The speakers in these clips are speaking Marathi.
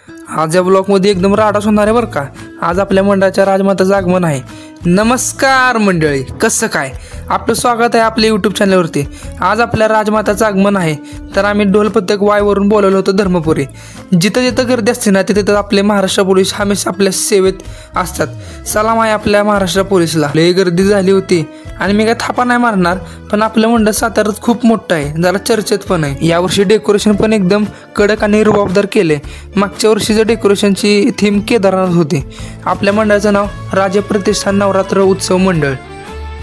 आज या ब्लॉगमध्ये एकदम राडाच होणार आहे बरं का। आज आपल्या मंडळाच्या राजमाताचं आगमन आहे। नमस्कार मंडळी, कसं काय आपलं स्वागत आहे आपल्या यूट्यूब चॅनलवरती। आज आपल्या राजमाताचं आगमन आहे, तर आम्ही ढोल पथक वायवरून बोलवलं होतं धर्मपुरी। जिथं जिथं गर्दी असते ना तिथं आपले महाराष्ट्र पोलीस हमेशा आपल्या सेवेत असतात। सलाम आहे आपल्या महाराष्ट्र पोलीसला। लई गर्दी झाली होती आणि मी काय थापा नाही मारणार, पण आपलं मंडळ साताऱ्यात खूप मोठं आहे, जरा चर्चेत पण आहे। यावर्षी डेकोरेशन पण एकदम कडक आणि रुबाबदार केले। मागच्या वर्षीचं डेकोरेशनची थीम केदारनाथ होती। आपल्या मंडळाचं नाव राज प्रतिष्ठान नवरात्र उत्सव मंडळ।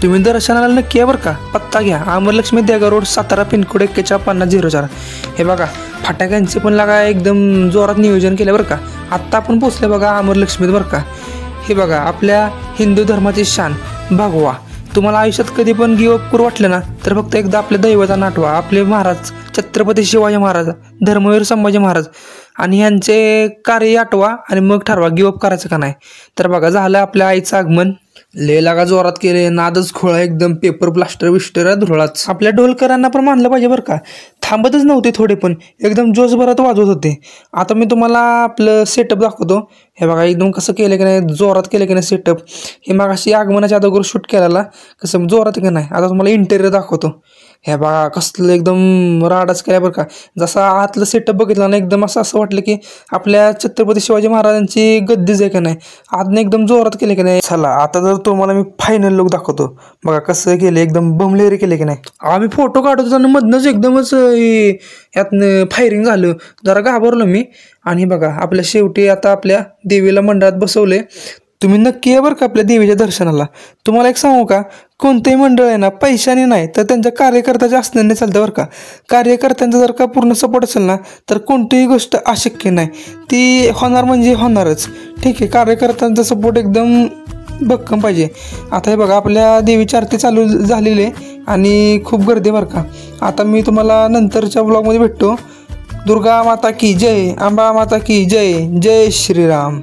तुम्ही दर्शनाला नक्की या बरं का। पत्ता घ्या, अमरलक्ष्मी देगा रोड, सातारा, पिनकोड 415004। हे बघा फटाक्यांचे पण लागा एकदम जोरात नियोजन केलं बरं का। आत्ता आपण पोचले बघा अमरलक्ष्मीत बरं का। हे बघा आपल्या हिंदू धर्माची शान भगवा। तुम्हाला आयुष्यात कधी पण गिव अप करू वाटलं ना तर फक्त एकदा आपल्या दैवतांना आठवा। आपले महाराज छत्रपती शिवाजी महाराज, धर्मवीर संभाजी महाराज आणि यांचे कार्य आठवा आणि मग ठरवा गिव अप करायचं का नाही। तर बघा झालं आपल्या आईचं आगमन। लय लागा जोरात केले, नादच खोळा एकदम, पेपर प्लास्टर विस्टर धुळाच। आपल्या ढोलकरांना पण मानलं पाहिजे बरं का, थांबतच नव्हते थोडे पण, एकदम जोशभरात वाजवत होते। आता मी तुम्हाला आपलं सेटअप दाखवतो। हे बघा एकदम कसं केलं की नाही, जोरात केलं की नाही सेटअप। हे मगाशी आगमनाच्या अगोदर शूट केलेला कसं जोरात की नाही। आता तुम्हाला इंटेरियर दाखवतो। हे बघा कसलं एकदम राडाच केल्या बरं का। जसा आतलं सेटअप बघितला ना एकदम असं वाटलं की आपल्या छत्रपती शिवाजी महाराजांची गद्दीच आहे का नाही। आतनं एकदम जोरात केले की नाही। चला आता जर तुम्हाला मी फायनल लुक दाखवतो। बघा कसं केलं, एकदम बमलेरी केले की नाही। आम्ही फोटो काढत होतो आणि मधनंच एकदमच यातनं फायरिंग झालं, जरा घाबरलो मी। आणि बघा आपल्या शेवटी आता आपल्या देवीला मंडळात बसवले। तुम्ही नक्की या बरं का आपल्या देवीच्या दर्शनाला। तुम्हाला एक सांगू का, कोणतंही मंडळ आहे ना पैशाने नाही तर त्यांच्या कार्यकर्त्याच्या असण्याने चालतं बरं का। कार्यकर्त्यांचा जर का पूर्ण सपोर्ट असेल ना तर कोणतीही गोष्ट अशक्य नाही, ती होणार म्हणजे होणारच। ठीक आहे, कार्यकर्त्यांचा सपोर्ट एकदम भक्कम पाहिजे। आता हे बघा आपल्या देवीची आरती चालू झालेली आहे आणि खूप गर्दी बरं का। आता मी तुम्हाला नंतरच्या ब्लॉगमध्ये भेटतो। दुर्गा माता की जय, अंबा माता की जय, जय श्रीराम।